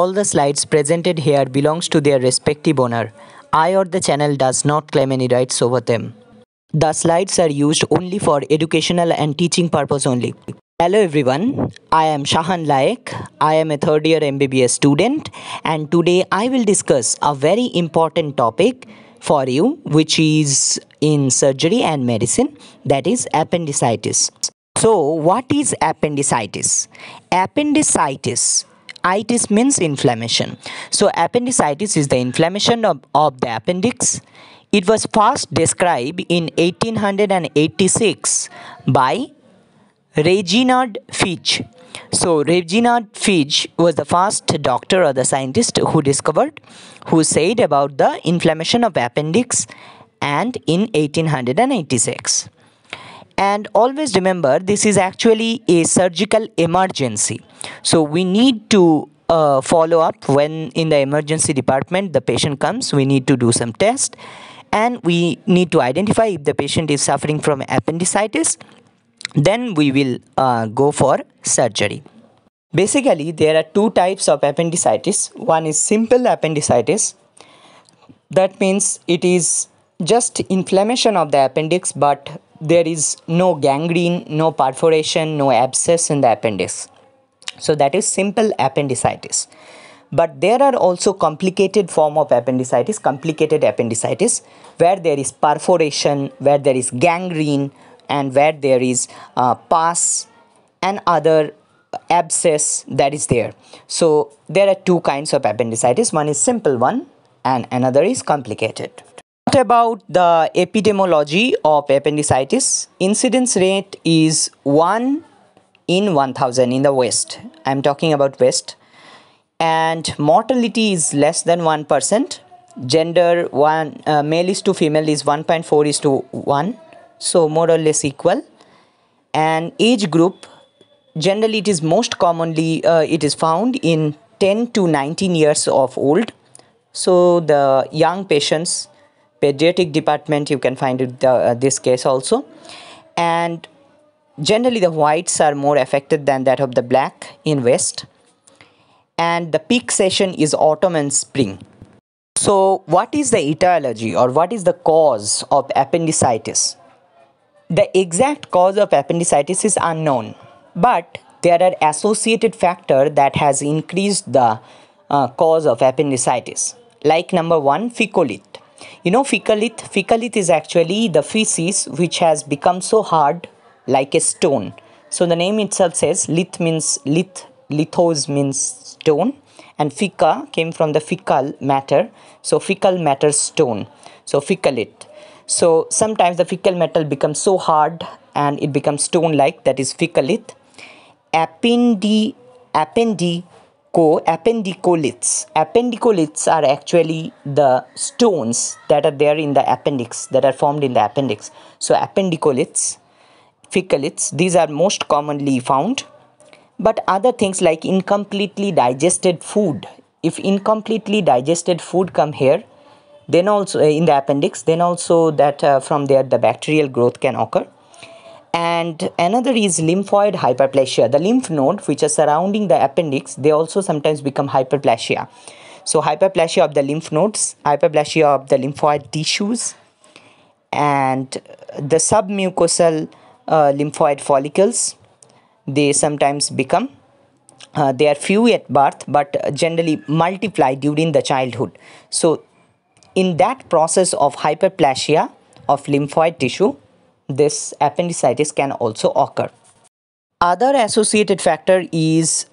All the slides presented here belongs to their respective owner. I or the channel does not claim any rights over them. The slides are used only for educational and teaching purpose only. Hello everyone, I am Shahan Laik. I am a third year MBBS student and today I will discuss a very important topic for you which is in surgery and medicine, that is appendicitis. So what is appendicitis? Appendicitis. Itis means inflammation. So appendicitis is the inflammation of the appendix. It was first described in 1886 by Reginald Fitch. So Reginald Fitch was the first doctor or the scientist who said about the inflammation of appendix, and in 1886. And always remember, this is actually a surgical emergency. So we need to follow up when in the emergency department the patient comes. We need to do some tests and we need to identify if the patient is suffering from appendicitis. Then we will go for surgery. Basically, there are two types of appendicitis. One is simple appendicitis. That means it is just inflammation of the appendix, but there is no gangrene, no perforation, no abscess in the appendix. So that is simple appendicitis. But there are also complicated form of appendicitis, complicated appendicitis, where there is perforation, where there is gangrene, and where there is pus and other abscess that is there. So there are two kinds of appendicitis. One is simple one and another is complicated. What about the epidemiology of appendicitis? Incidence rate is 1 in 1000 in the West. I am talking about West. And mortality is less than 1%. Gender, male is to female is 1.4 is to 1. So more or less equal. And age group, generally it is most commonly, it is found in 10 to 19 years of old. So the young patients, pediatric department, you can find it, this case also. And generally the whites are more affected than that of the black in West. And the peak session is autumn and spring. So what is the etiology or what is the cause of appendicitis? The exact cause of appendicitis is unknown, but there are associated factors that has increased the cause of appendicitis. Like number one, fecalith. You know fecalith? Fecalith is actually the feces which has become so hard like a stone. So the name itself says lith means lithos means stone, and feca came from the fecal matter. So fecal matter stone. So fecalith. So sometimes the fecal matter becomes so hard and it becomes stone like, that is fecalith. Appendicoliths. Appendicoliths are actually the stones that are there in the appendix, that are formed in the appendix. So appendicoliths, fecaliths, these are most commonly found. But other things like incompletely digested food, if incompletely digested food come here, then also in the appendix, then also that from there the bacterial growth can occur. And another is lymphoid hyperplasia. The lymph node which are surrounding the appendix, they also sometimes become hyperplasia. So hyperplasia of the lymph nodes, hyperplasia of the lymphoid tissues, and the submucosal lymphoid follicles, they sometimes become, they are few at birth but generally multiply during the childhood. So in that process of hyperplasia of lymphoid tissue, this appendicitis can also occur. Other associated factor is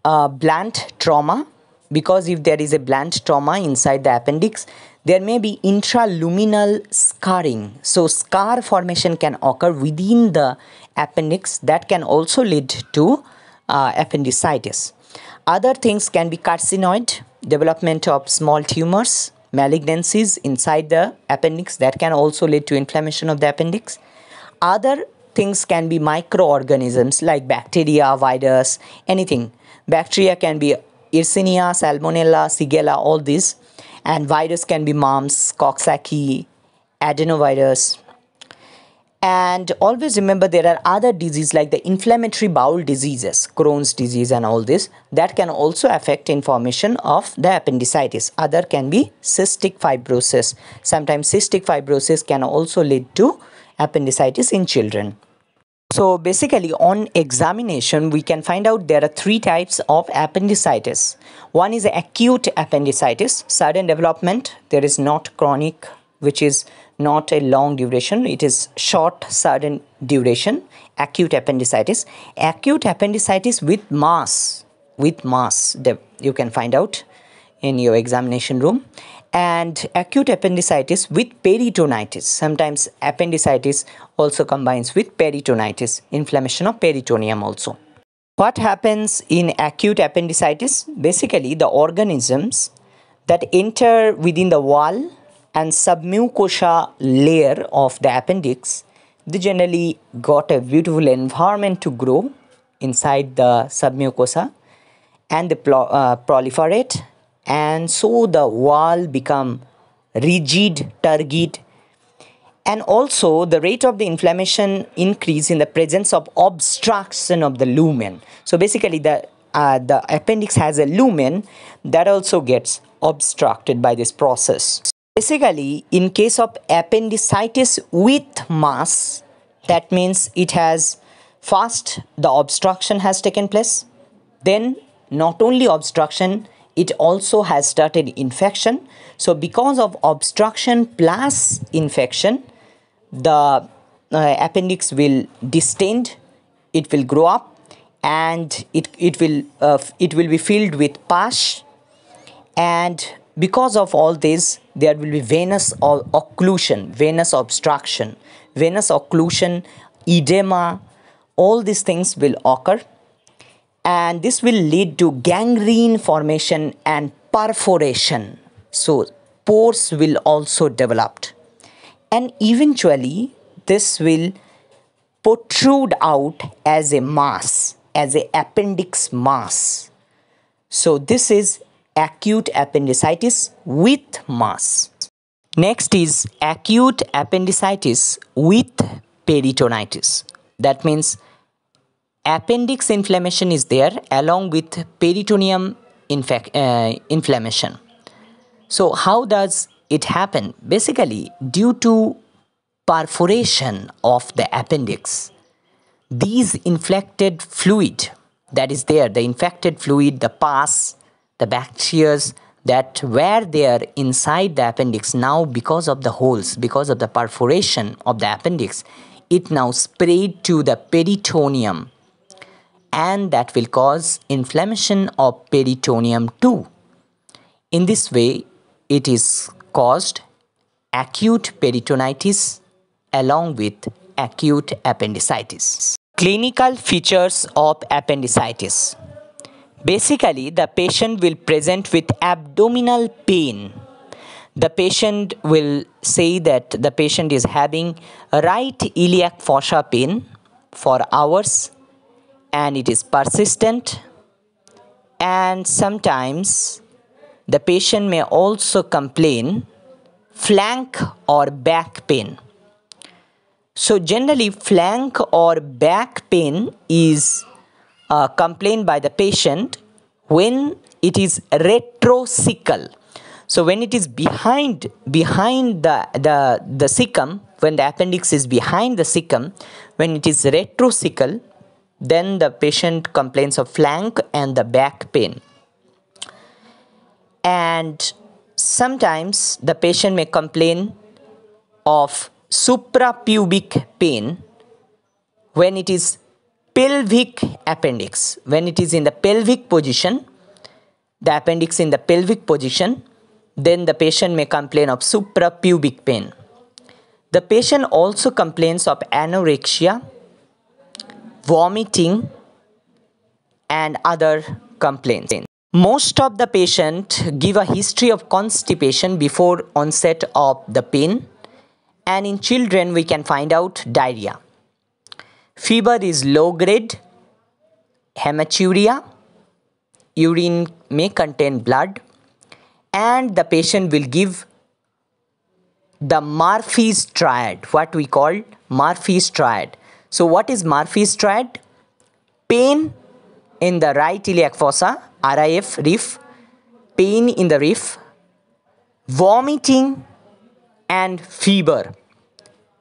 blunt trauma, because if there is a blunt trauma inside the appendix, there may be intraluminal scarring. So scar formation can occur within the appendix, that can also lead to appendicitis. Other things can be carcinoid, development of small tumors, malignancies inside the appendix, that can also lead to inflammation of the appendix. Other things can be microorganisms like bacteria, virus, anything. Bacteria can be Yersinia, Salmonella, Shigella, all these. And virus can be mumps, Coxsackie, adenovirus. And always remember, there are other diseases like the inflammatory bowel diseases, Crohn's disease and all this, that can also affect information of the appendicitis. Other can be cystic fibrosis. Sometimes cystic fibrosis can also lead to appendicitis in children. So basically, on examination, we can find out there are three types of appendicitis. One is acute appendicitis, sudden development. There is not chronic, which is not a long duration. It is short, sudden duration, acute appendicitis. Acute appendicitis with mass, you can find out in your examination room. And acute appendicitis with peritonitis. Sometimes appendicitis also combines with peritonitis, inflammation of peritoneum also. What happens in acute appendicitis? Basically, the organisms that enter within the wall and submucosa layer of the appendix, they generally got a beautiful environment to grow inside the submucosa, and they proliferate, and so the wall become rigid, turgid, and also the rate of the inflammation increase in the presence of obstruction of the lumen. So basically, the appendix has a lumen that also gets obstructed by this process. Basically, in case of appendicitis with mass, that means it has first the obstruction has taken place, then not only obstruction, it also has started infection. So because of obstruction plus infection, the appendix will distend, it will grow up, and it will be filled with pus. And because of all this, there will be venous occlusion, venous obstruction, venous occlusion, edema. All these things will occur, and this will lead to gangrene formation and perforation. So pores will also develop, and eventually this will protrude out as a mass, as a appendix mass. So this is acute appendicitis with mass. Next is acute appendicitis with peritonitis. That means appendix inflammation is there along with peritoneum inflammation. So how does it happen? Basically, due to perforation of the appendix, these infected fluid that is there, the infected fluid, the pus, the bacteria that were there inside the appendix, now because of the holes, because of the perforation of the appendix, it now spread to the peritoneum, and that will cause inflammation of peritoneum too. In this way, it is caused acute peritonitis along with acute appendicitis. Clinical features of appendicitis. Basically, the patient will present with abdominal pain. The patient will say that the patient is having right iliac fossa pain for hours, and it is persistent, and sometimes the patient may also complain flank or back pain. So generally, flank or back pain is complained by the patient when it is retrocecal. So when it is behind the cecum, when the appendix is behind the cecum, when it is retrocecal, then the patient complains of flank and the back pain. And sometimes the patient may complain of suprapubic pain when it is pelvic appendix. When it is in the pelvic position, the appendix in the pelvic position, then the patient may complain of suprapubic pain. The patient also complains of anorexia, vomiting, and other complaints. Most of the patient give a history of constipation before onset of the pain, and in children we can find out diarrhea. Fever is low grade, hematuria, urine may contain blood, and the patient will give the Murphy's triad, what we call Murphy's triad. So what is Murphy's triad? Pain in the right iliac fossa, RIF, reef, pain in the reef, vomiting and fever.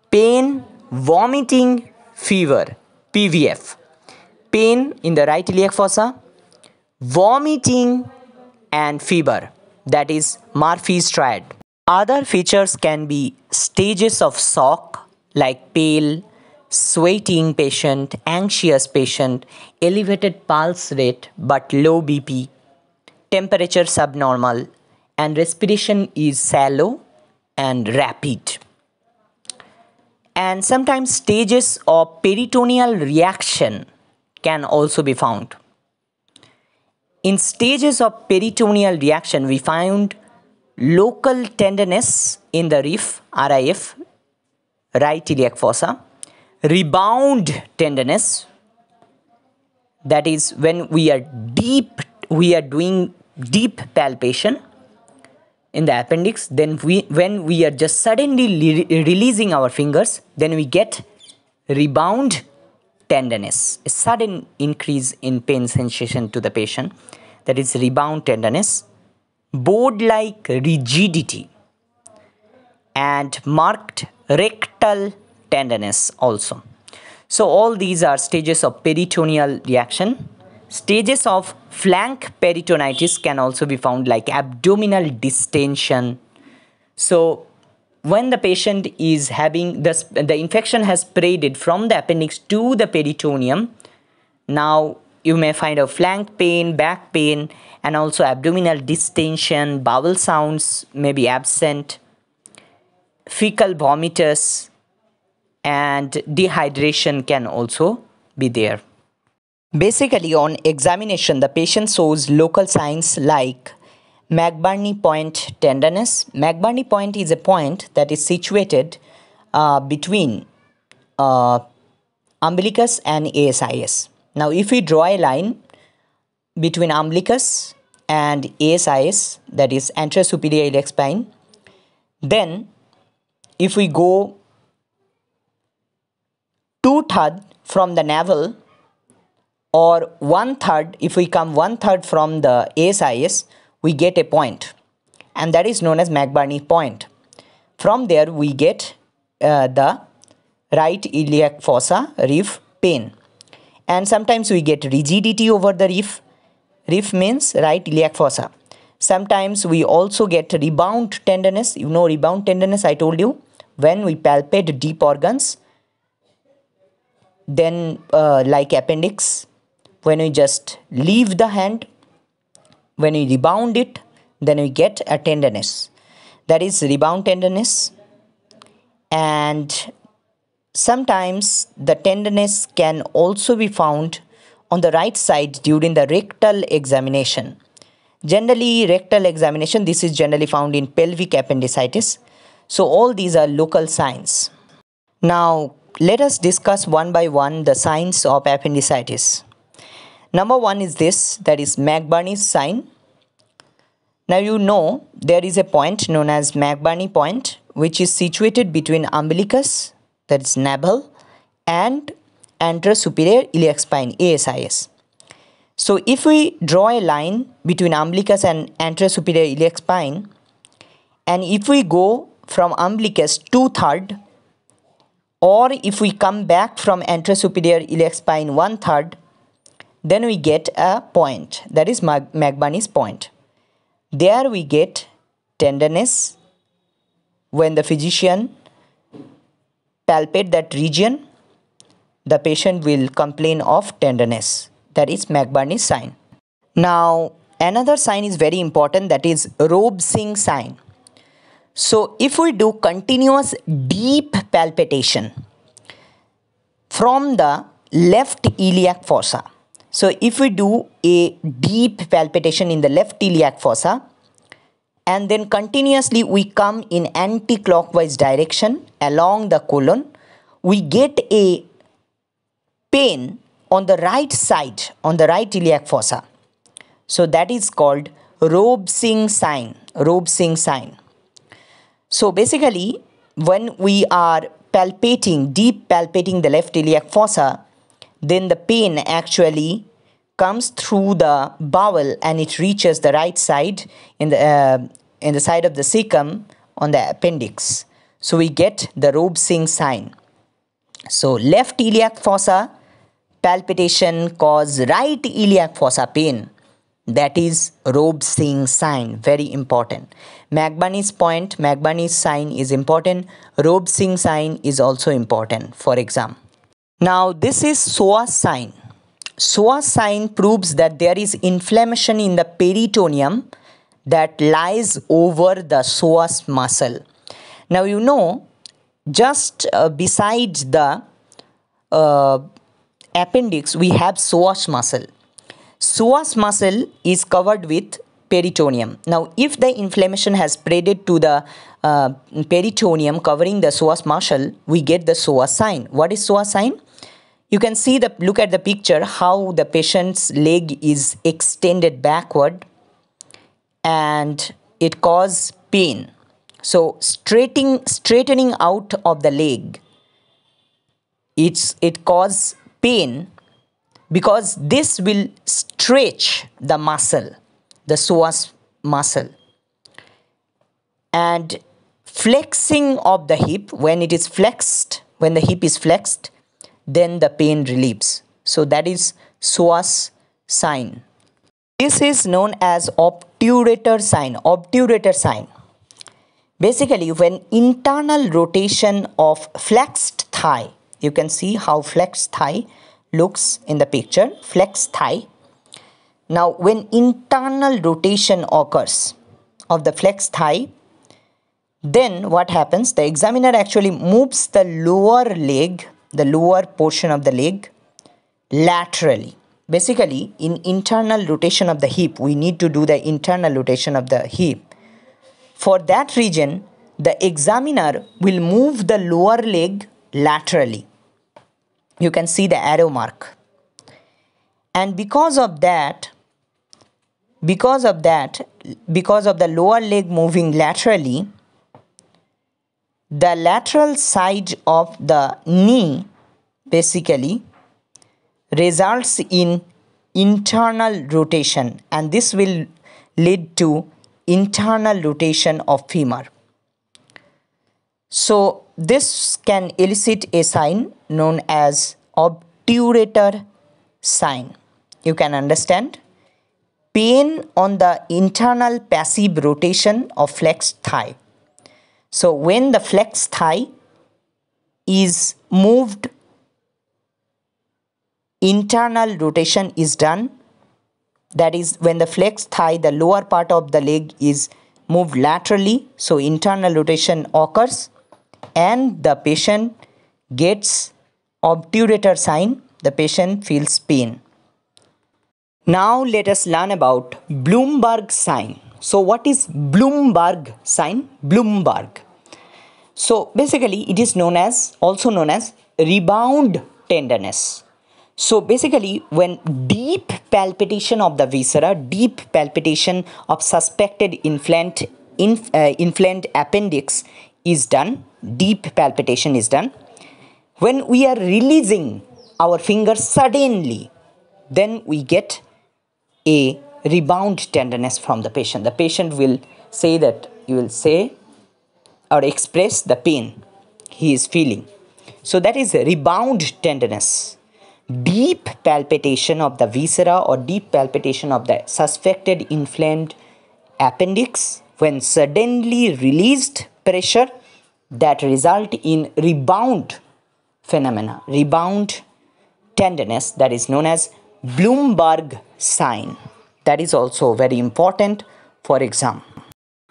Pain, vomiting, fever, PVF. Pain in the right iliac fossa, vomiting and fever, that is Murphy's triad. Other features can be stages of shock like pale, sweating patient, anxious patient, elevated pulse rate but low BP, temperature subnormal, and respiration is shallow and rapid. And sometimes stages of peritoneal reaction can also be found. In stages of peritoneal reaction, we found local tenderness in the reef, RIF, right iliac fossa, rebound tenderness, that is when we are doing deep palpation in the appendix, then when we are just suddenly releasing our fingers, then we get rebound tenderness, a sudden increase in pain sensation to the patient, that is rebound tenderness, board-like rigidity, and marked rectal tenderness also. So all these are stages of peritoneal reaction. Stages of flank peritonitis can also be found, like abdominal distension. So when the patient is having the infection has spreaded from the appendix to the peritoneum, now you may find a flank pain, back pain, and also abdominal distension, bowel sounds may be absent, fecal vomitus, and dehydration can also be there. Basically, on examination, the patient shows local signs like McBurney point tenderness. McBurney point is a point that is situated between umbilicus and ASIS. Now, if we draw a line between umbilicus and ASIS, that is anterior superior iliac spine, then if we go 2/3 from the navel, or 1/3, if we come 1/3 from the ASIS, we get a point, and that is known as McBurney point. From there we get the right iliac fossa reef pain, and sometimes we get rigidity over the reef. Reef means right iliac fossa. Sometimes we also get rebound tenderness. You know rebound tenderness, I told you, when we palpate deep organs, then like appendix, when we just leave the hand, when we rebound it, then we get a tenderness, that is rebound tenderness. And sometimes the tenderness can also be found on the right side during the rectal examination. Generally, rectal examination, this is generally found in pelvic appendicitis. So all these are local signs. Now let us discuss one by one the signs of appendicitis. Number one is this, that is McBurney's sign. Now you know there is a point known as McBurney point, which is situated between umbilicus, that is navel, and anterior superior iliac spine, ASIS. So if we draw a line between umbilicus and anterior superior iliac spine, and if we go from umbilicus 2/3, or if we come back from anterior superior iliac spine 1/3, then we get a point, that is McBurney's point. There we get tenderness. When the physician palpate that region, the patient will complain of tenderness, that is McBurney's sign. Now another sign is very important, that is Robes-Singh sign. So if we do continuous deep palpitation from the left iliac fossa, so if we do a deep palpitation in the left iliac fossa, and then continuously we come in anti-clockwise direction along the colon, we get a pain on the right side, on the right iliac fossa. So that is called Robes-Singh sign. Robes-Singh sign. So basically, when we are deep palpating the left iliac fossa, then the pain actually comes through the bowel and it reaches the right side in the side of the cecum on the appendix. So we get the Rob-Singh sign. So left iliac fossa palpitation cause right iliac fossa pain. That is Rob-Singh sign, very important. McBurney's sign is important. Rob-Singh sign is also important for exam. Now this is Psoas sign. Psoas sign proves that there is inflammation in the peritoneum that lies over the psoas muscle. Now you know, just beside the appendix we have psoas muscle. Psoas muscle is covered with peritoneum. Now if the inflammation has spreaded to the peritoneum covering the psoas muscle, we get the Psoas sign. What is Psoas sign? You can see look at the picture how the patient's leg is extended backward and it causes pain. So straightening out of the leg, it causes pain because this will stretch the muscle, the psoas muscle. And flexing of the hip, when the hip is flexed, then the pain relieves. So that is Psoas sign. This is known as obturator sign. Obturator sign. Basically, when internal rotation of flexed thigh, you can see how flexed thigh looks in the picture, flexed thigh. Now, when internal rotation occurs of the flexed thigh, then what happens? The examiner actually moves the lower leg, the lower portion of the leg, laterally. Basically, in internal rotation of the hip, we need to do the internal rotation of the hip. For that reason, the examiner will move the lower leg laterally. You can see the arrow mark. And because of the lower leg moving laterally, the lateral side of the knee basically results in internal rotation, and this will lead to internal rotation of femur. So this can elicit a sign known as obturator sign. You can understand pain on the internal passive rotation of flexed thigh. So when the flexed thigh is moved, internal rotation is done. That is, when the flexed thigh, the lower part of the leg is moved laterally, so internal rotation occurs and the patient gets obturator sign, the patient feels pain. Now let us learn about Blumberg sign. So what is Blumberg sign? Blumberg. So basically it is also known as rebound tenderness. So basically when deep palpitation of the viscera, deep palpitation of suspected inflamed appendix is done, deep palpitation is done, when we are releasing our finger suddenly, then we get a rebound tenderness from the patient. The patient will say that, you will say or express the pain he is feeling. So that is a rebound tenderness. Deep palpitation of the viscera or deep palpitation of the suspected inflamed appendix when suddenly released pressure that result in rebound phenomena, rebound tenderness, that is known as Blumberg sign. That is also very important for exam.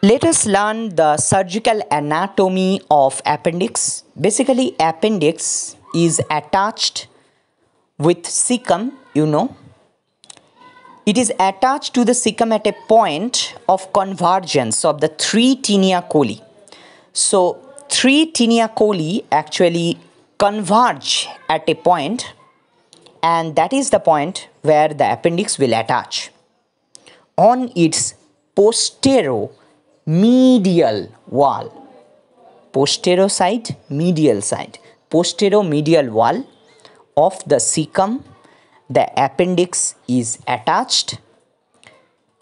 Let us learn the surgical anatomy of appendix. Basically, appendix is attached with cecum, you know. It is attached to the cecum at a point of convergence of the three tinea coli. So, three tinea coli actually converge at a point, and that is the point where the appendix will attach on its posteromedial wall. Posteroside, medial side. Posteromedial wall of the cecum, the appendix is attached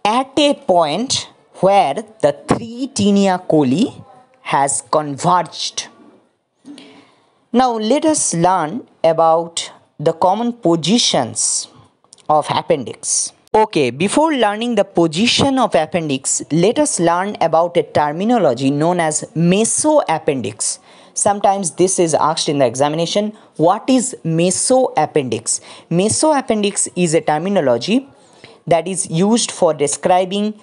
at a point where the three tinea coli has converged. Now let us learn about the common positions of appendix. Okay, before learning the position of appendix, let us learn about a terminology known as mesoappendix. Sometimes this is asked in the examination. What is mesoappendix? Mesoappendix is a terminology that is used for describing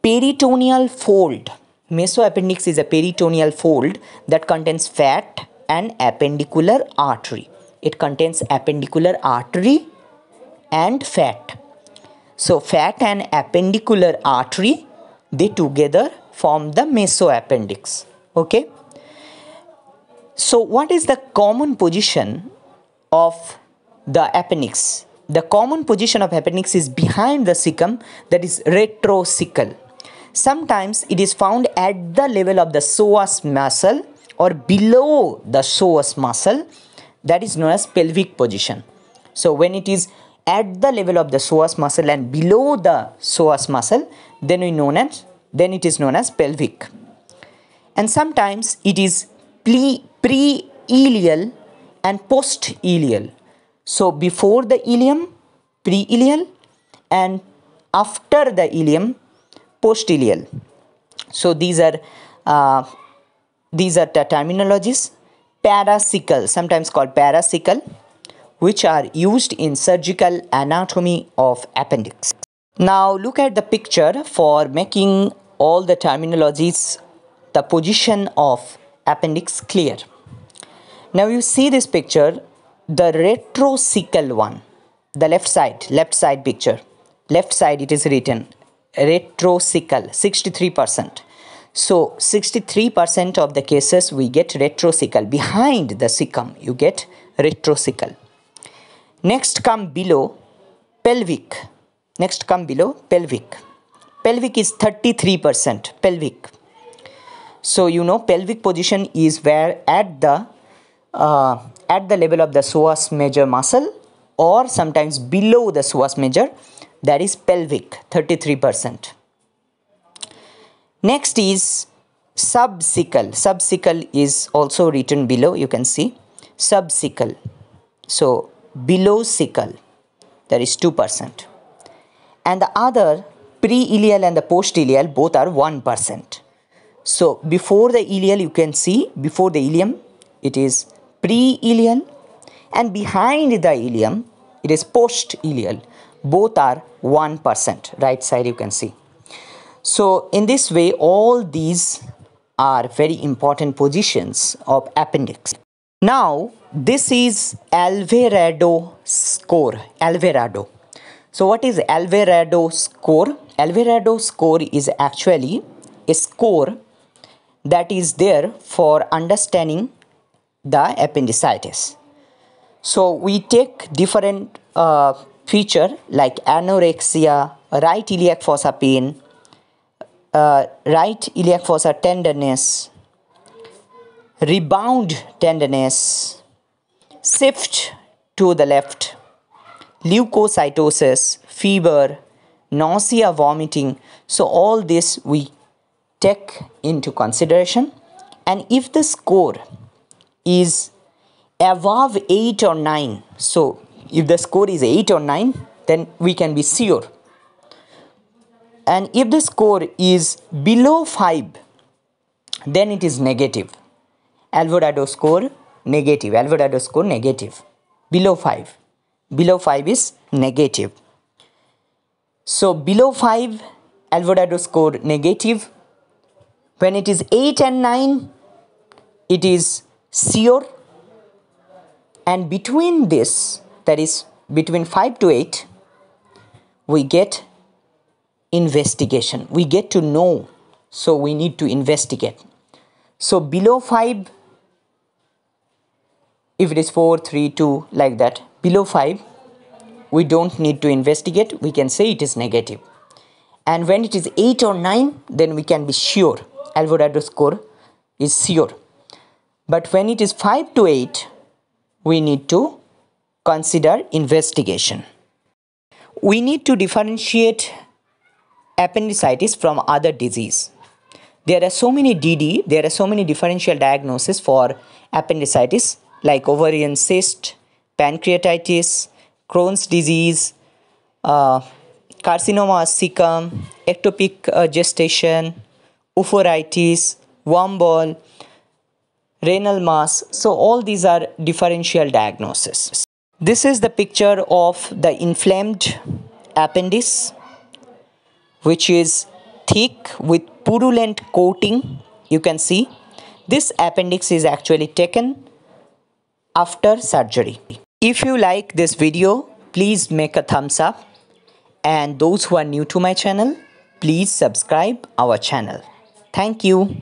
peritoneal fold. Mesoappendix is a peritoneal fold that contains fat and appendicular artery. It contains appendicular artery and fat. So fat and appendicular artery, they together form the mesoappendix. Okay. So what is the common position of the appendix? The common position of appendix is behind the cecum, that is retrocecal. Sometimes it is found at the level of the psoas muscle or below the psoas muscle, that is known as pelvic position. So when it is at the level of the psoas muscle and below the psoas muscle, then it is known as pelvic. And sometimes it is pre-ileal and post-ileal. So before the ileum, pre-ileal, and after the ileum, post-ileal. So these are the terminologies. Paracecal, sometimes called paracecal, which are used in surgical anatomy of appendix. Now look at the picture for making all the terminologies, the position of appendix clear. Now you see this picture, the retrocecal one, the left side picture. Left side it is written retrocecal, 63%. So 63% of the cases we get retrocecal. Behind the cecum you get retrocecal. Next come below pelvic. Pelvic is 33% pelvic. So you know pelvic position is where at the level of the psoas major muscle or sometimes below the psoas major, that is pelvic, 33%. Next is subcecal. Subcecal is also written below, you can see subcecal. So below cecal, that is 2%. And the other pre-ileal and the post-ileal both are 1%. So before the ileal, you can see before the ileum it is pre-ileal and behind the ileum it is post-ileal. Both are 1%. Right side you can see. So in this way all these are very important positions of appendix. Now this is Alvarado score. Alvarado. So what is Alvarado score? Alvarado score is actually a score that is there for understanding the appendicitis. So we take different feature like anorexia, right iliac fossa pain, right iliac fossa tenderness, rebound tenderness, shift to the left, leukocytosis, fever, nausea, vomiting. So all this we take into consideration, and if the score is above 8 or 9, so if the score is 8 or 9, then we can be sure. And if the score is below 5, then it is negative. Alvarado score negative. Alvarado score negative. Below 5. Below 5 is negative. So below 5, Alvarado score negative. When it is 8 and 9, it is sure. And between this, that is between 5 to 8, we get investigation. We get to know. So we need to investigate. So below 5, if it is 4, 3, 2, like that, below 5, we don't need to investigate. We can say it is negative. And when it is 8 or 9, then we can be sure. Alvarado score is sure. But when it is 5 to 8, we need to consider investigation. We need to differentiate appendicitis from other disease. There are so many DD, there are so many differential diagnoses for appendicitis like ovarian cyst, pancreatitis, Crohn's disease, carcinoma ossicum, ectopic gestation, ophoritis, worm ball, renal mass. So all these are differential diagnoses. This is the picture of the inflamed appendix, which is thick with purulent coating. You can see this appendix is actually taken after surgery. If you like this video, please make a thumbs up, and those who are new to my channel, please subscribe our channel. Thank you.